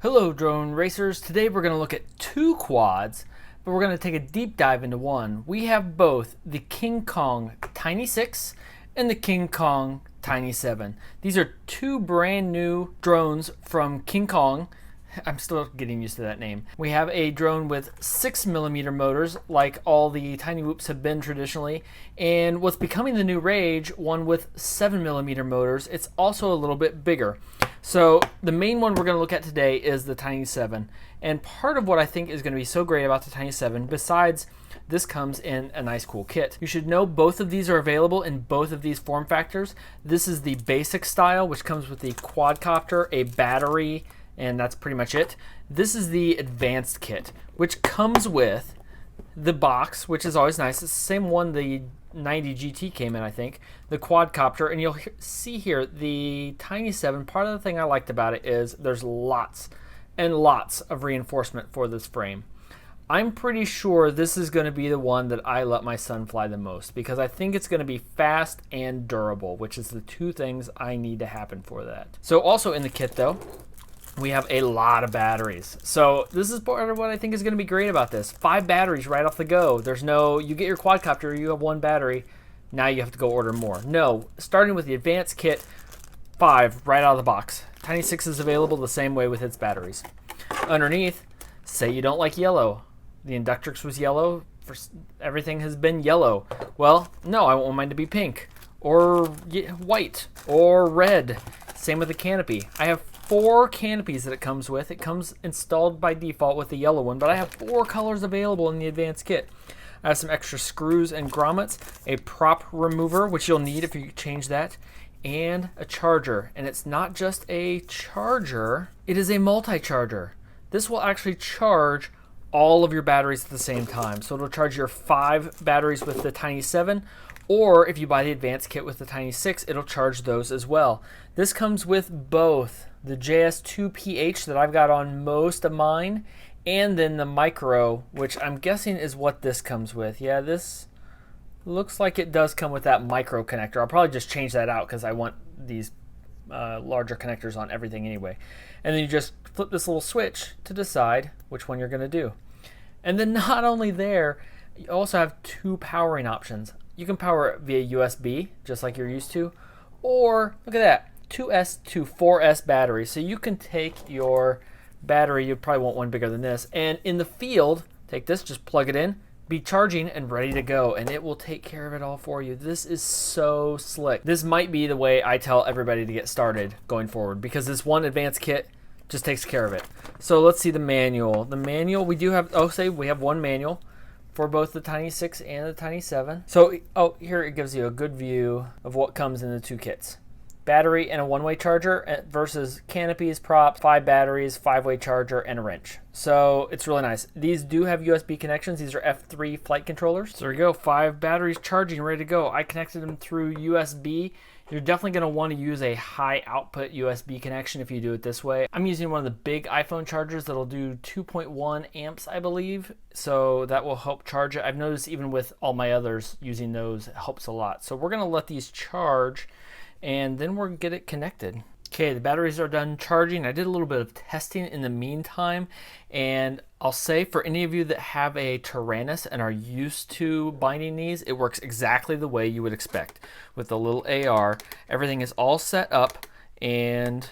Hello drone racers, today we're going to look at two quads, but we're going to take a deep dive into one. We have both the KingKong Tiny6 and the KingKong Tiny7. These are two brand new drones from KingKong. I'm still getting used to that name. We have a drone with 6mm motors, like all the Tiny Whoops have been traditionally, and what's becoming the new rage, one with 7mm motors. It's also a little bit bigger. So the main one we're going to look at today is the Tiny7, and part of what I think is going to be so great about the Tiny7, besides this comes in a nice cool kit. You should know both of these are available in both of these form factors. This is the basic style, which comes with the quadcopter, a battery, and that's pretty much it. This is the advanced kit, which comes with the box, which is always nice. It's the same one the 90 GT came in, I think. The quadcopter, and you'll see here the Tiny7. Part of the thing I liked about it is there's lots and lots of reinforcement for this frame. I'm pretty sure this is going to be the one that I let my son fly the most, because I think it's going to be fast and durable, which is the two things I need to happen for that. So also in the kit though, we have a lot of batteries. So this is part of what I think is going to be great about this. 5 batteries right off the go. There's no, you get your quadcopter, you have 1 battery, now you have to go order more. No, starting with the advanced kit, 5 right out of the box. Tiny6 is available the same way with its batteries. Underneath, say you don't like yellow. The Inductrix was yellow, everything has been yellow. Well, no, I want mine to be pink, or white, or red. Same with the canopy. I have 4 canopies that it comes with. It comes installed by default with the yellow one, but I have 4 colors available in the advanced kit. I have some extra screws and grommets, a prop remover, which you'll need if you change that, and a charger. And it's not just a charger, it is a multi-charger. This will actually charge all of your batteries at the same time. So it'll charge your 5 batteries with the Tiny7, or if you buy the advanced kit with the Tiny6, it'll charge those as well. This comes with both the JS2PH that I've got on most of mine, and then the micro, which I'm guessing is what this comes with. Yeah, this looks like it does come with that micro connector. I'll probably just change that out because I want these larger connectors on everything anyway. And then you just flip this little switch to decide which one you're going to do. And then not only there, you also have 2 powering options. You can power it via USB, just like you're used to, or look at that, 2S to 4S battery. So you can take your battery, you probably want one bigger than this, and in the field, take this, just plug it in, be charging and ready to go, and it will take care of it all for you. This is so slick. This might be the way I tell everybody to get started going forward, because this one advanced kit just takes care of it. So let's see the manual. The manual, we do have, we have 1 manual for both the Tiny6 and the Tiny7. So, here it gives you a good view of what comes in the 2 kits. Battery and a 1-way charger versus canopies, props, 5 batteries, 5-way charger, and a wrench. So it's really nice. These do have USB connections. These are F3 flight controllers. So there you go, 5 batteries charging, ready to go. I connected them through USB. You're definitely going to want to use a high output USB connection if you do it this way. I'm using one of the big iPhone chargers that'll do 2.1 amps, I believe. So that will help charge it. I've noticed even with all my others, using those helps a lot. So we're going to let these charge, and then we'll get it connected. Okay, the batteries are done charging. I did a little bit of testing in the meantime, and I'll say for any of you that have a Tyrannus and are used to binding these, it works exactly the way you would expect. With the little AR, everything is all set up, and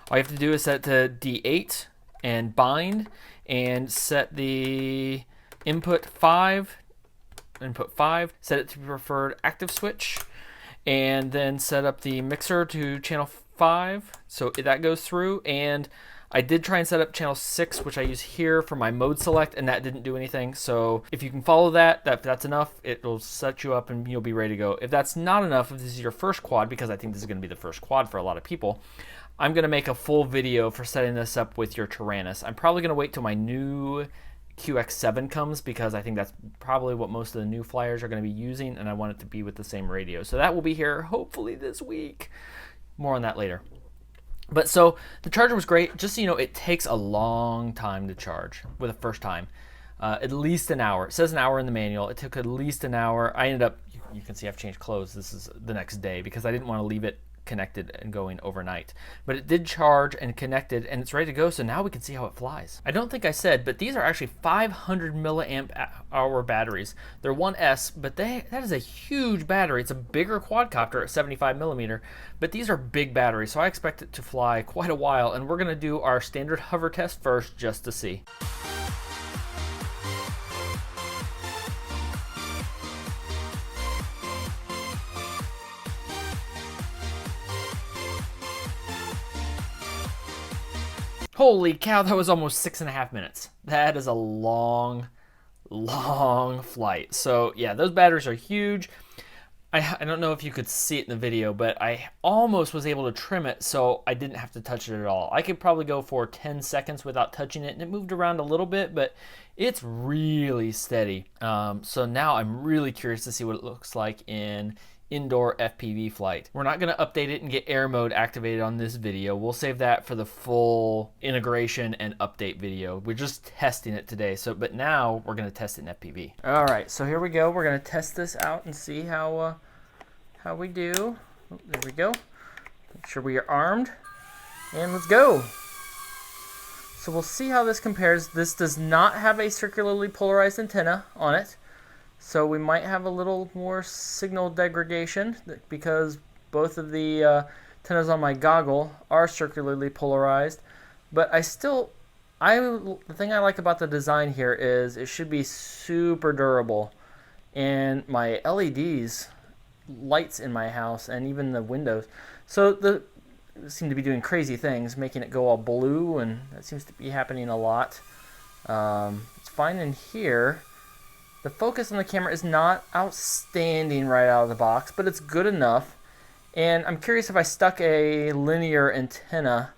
all you have to do is set it to D8 and bind, and set the input 5, set it to preferred active switch, and then set up the mixer to channel 5, so that goes through. And I did try and set up channel 6, which I use here for my mode select, and that didn't do anything. So if you can follow that, that's enough. It'll set you up and you'll be ready to go. If that's not enough, if this is your first quad, because I think this is going to be the first quad for a lot of people, I'm going to make a full video for setting this up with your Tyrannus. I'm probably going to wait till my new QX7 comes, because I think that's probably what most of the new flyers are going to be using, and I want it to be with the same radio. So that will be here hopefully this week. More on that later. But so the charger was great. Just so you know, it takes a long time to charge with the first time. At least an hour. It says an hour in the manual. It took at least an hour. I ended up, you can see I've changed clothes. This is the next day because I didn't want to leave it connected and going overnight. But it did charge and connected, and it's ready to go, so now we can see how it flies. I don't think I said, but these are actually 500 milliamp hour batteries. They're 1S, but that is a huge battery. It's a bigger quadcopter at 75 millimeter, but these are big batteries, so I expect it to fly quite a while, and we're gonna do our standard hover test first just to see. Holy cow, that was almost 6.5 minutes. That is a long flight. So yeah, those batteries are huge. I don't know if you could see it in the video, but I almost was able to trim it so I didn't have to touch it at all. I could probably go for 10 seconds without touching it, and it moved around a little bit, but it's really steady. So now I'm really curious to see what it looks like in indoor FPV flight. We're not going to update it and get air mode activated on this video. We'll save that for the full integration and update video. We're just testing it today. But now we're going to test it in FPV. All right, so here we go. We're going to test this out and see how we do. Oh, there we go. Make sure we are armed, and let's go. So we'll see how this compares. This does not have a circularly polarized antenna on it. So we might have a little more signal degradation because both of the antennas on my goggle are circularly polarized. But the thing I like about the design here is it should be super durable. And my LEDs, lights in my house, and even the windows, so seem to be doing crazy things, making it go all blue, and that seems to be happening a lot. It's fine in here. The focus on the camera is not outstanding right out of the box, but it's good enough. And I'm curious if I stuck a linear antenna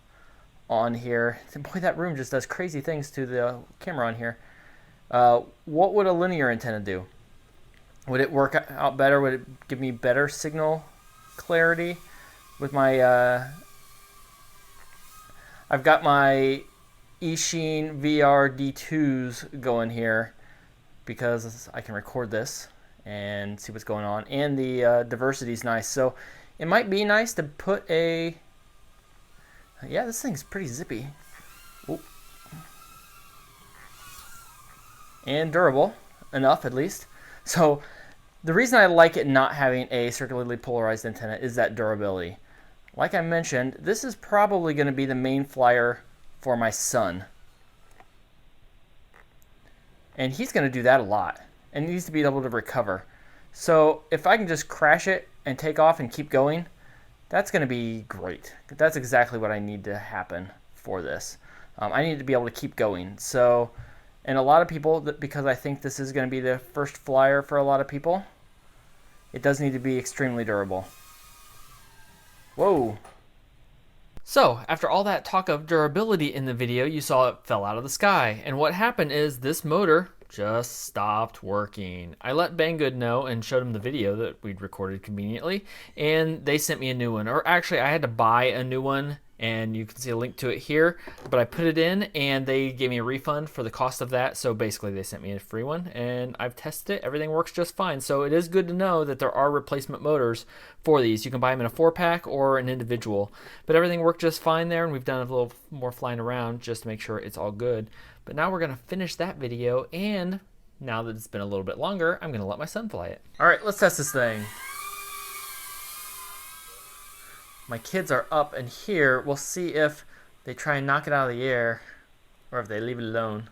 on here. Boy, that room just does crazy things to the camera on here. What would a linear antenna do? Would it work out better? Would it give me better signal clarity? With my, I've got my eSheen VR D2s going here, because I can record this and see what's going on, and the diversity is nice. So it might be nice to put yeah, this thing's pretty zippy. Oop. And durable enough, at least. So the reason I like it not having a circularly polarized antenna is that durability. Like I mentioned, this is probably going to be the main flyer for my son. And he's going to do that a lot, and he needs to be able to recover. So if I can just crash it and take off and keep going, that's going to be great. That's exactly what I need to happen for this. I need to be able to keep going. So, and a lot of people, because I think this is going to be the first flyer for a lot of people, it does need to be extremely durable. Whoa. So, after all that talk of durability in the video, you saw it fell out of the sky. And what happened is this motor just stopped working. I let Banggood know and showed him the video that we'd recorded conveniently, and they sent me a new one. Or actually, I had to buy a new one, and you can see a link to it here. But I put it in, and they gave me a refund for the cost of that. So basically, they sent me a free one, and I've tested it. Everything works just fine. So it is good to know that there are replacement motors for these. You can buy them in a 4-pack or an individual. But everything worked just fine there, and we've done a little more flying around just to make sure it's all good. But now we're going to finish that video, and now that it's been a little bit longer, I'm going to let my son fly it. All right, let's test this thing. My kids are up and here. We'll see if they try and knock it out of the air or if they leave it alone.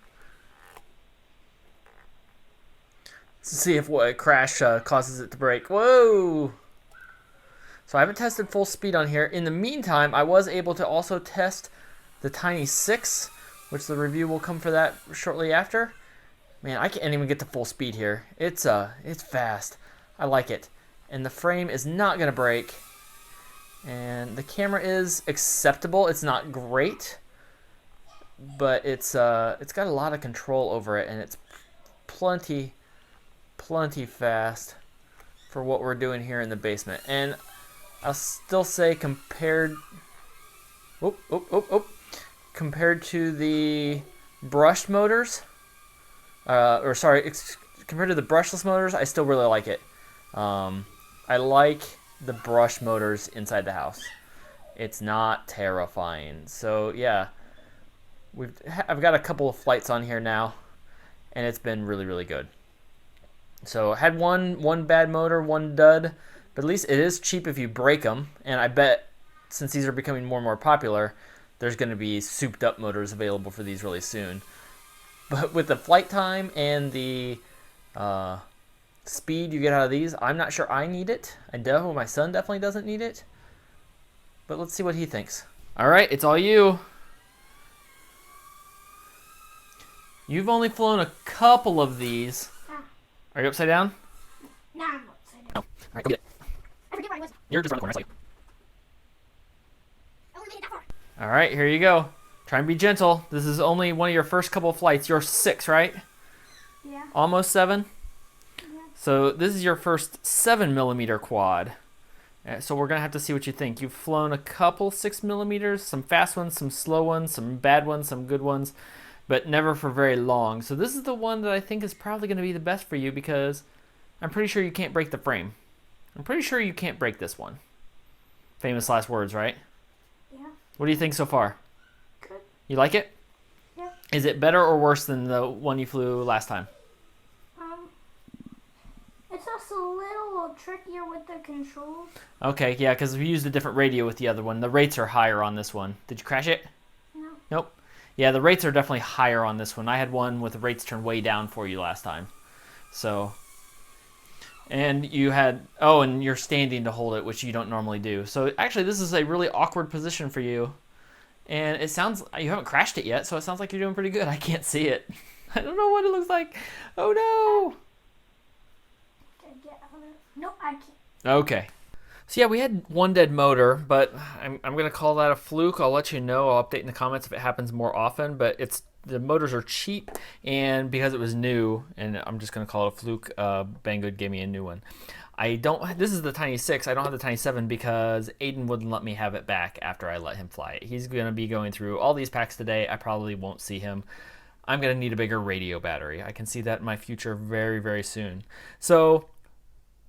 Let's see if what crash causes it to break. Whoa! So I haven't tested full speed on here. In the meantime, I was able to also test the Tiny6, which the review will come for that shortly after. Man, I can't even get to full speed here. It's fast. I like it. And the frame is not going to break. And the camera is acceptable. It's not great, but it's got a lot of control over it, and it's plenty fast for what we're doing here in the basement. And I'll still say compared to the brushed motors, compared to the brushless motors, I still really like it. I like the brush motors inside the house. It's not terrifying. So yeah, I've got a couple of flights on here now, and it's been really, really good. So I had one bad motor, one dud, but at least it is cheap if you break them. And I bet since these are becoming more and more popular, there's going to be souped up motors available for these really soon. But with the flight time and the speed you get out of these, I'm not sure I need it. I know my son definitely doesn't need it. But let's see what he thinks. All right, it's all you. You've only flown a couple of these. Are you upside down? No, I'm upside down. No. All right, go get it. I forget where I was. You're just around the corner. I saw you. I only made it that far. All right, here you go. Try and be gentle. This is only one of your first couple of flights. You're 6, right? Yeah. Almost 7? Yeah. So this is your first 7mm quad. So we're going to have to see what you think. You've flown a couple 6mm, some fast ones, some slow ones, some bad ones, some good ones, but never for very long. So this is the one that I think is probably going to be the best for you because I'm pretty sure you can't break the frame. I'm pretty sure you can't break this one. Famous last words, right? Yeah. What do you think so far? Good. You like it? Yeah. Is it better or worse than the one you flew last time? It's just a little trickier with the controls. Okay, yeah, because we used a different radio with the other one. The rates are higher on this one. Did you crash it? No. Nope. Yeah, the rates are definitely higher on this one. I had one with the rates turned way down for you last time. So, and you had, oh, and you're standing to hold it, which you don't normally do. So actually, this is a really awkward position for you. And it sounds, you haven't crashed it yet, so it sounds like you're doing pretty good. I can't see it. I don't know what it looks like. Oh, no. No, I can't. Okay. So yeah, we had one dead motor, but I'm going to call that a fluke. I'll let you know. I'll update in the comments if it happens more often, but the motors are cheap, and because it was new, and I'm just going to call it a fluke, Banggood gave me a new one. This is the Tiny6. I don't have the Tiny7 because Aiden wouldn't let me have it back after I let him fly it. He's going to be going through all these packs today. I probably won't see him. I'm going to need a bigger radio battery. I can see that in my future very, very soon. So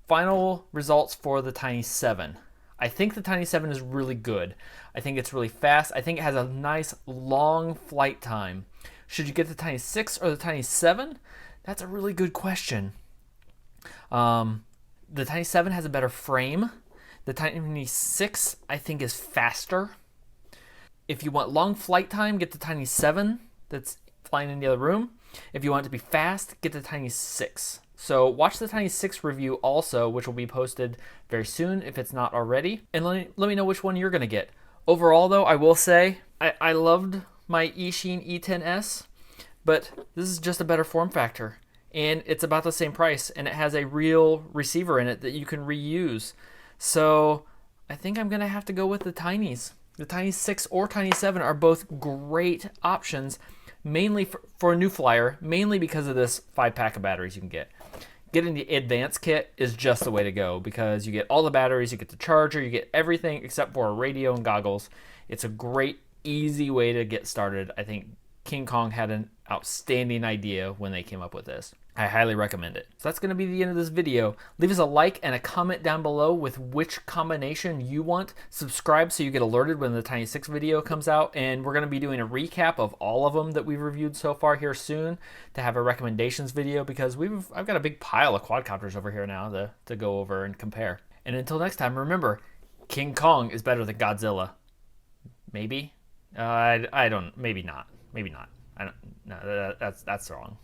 final results for the Tiny7. I think the Tiny7 is really good. I think it's really fast. I think it has a nice long flight time. Should you get the Tiny6 or the Tiny7? That's a really good question. The Tiny7 has a better frame. The Tiny6 I think is faster. If you want long flight time, get the Tiny7 that's flying in the other room. If you want it to be fast, get the Tiny6. So watch the Tiny6 review also, which will be posted very soon if it's not already. And let me know which one you're going to get. Overall, though, I will say I loved my Eachine E10S, but this is just a better form factor. And it's about the same price, and it has a real receiver in it that you can reuse. So I think I'm going to have to go with the Tinys. The Tiny6 or Tiny7 are both great options, mainly for a new flyer, mainly because of this 5-pack of batteries you can get. Getting the advanced kit is just the way to go because you get all the batteries, you get the charger, you get everything except for a radio and goggles. It's a great, easy way to get started. I think King Kong had an outstanding idea when they came up with this. I highly recommend it. So that's going to be the end of this video. Leave us a like and a comment down below with which combination you want. Subscribe so you get alerted when the Tiny6 video comes out. And we're going to be doing a recap of all of them that we've reviewed so far here soon to have a recommendations video because I've got a big pile of quadcopters over here now to go over and compare. And until next time, remember, King Kong is better than Godzilla. Maybe? I don't, maybe not. Maybe not. I don't, no, that's wrong.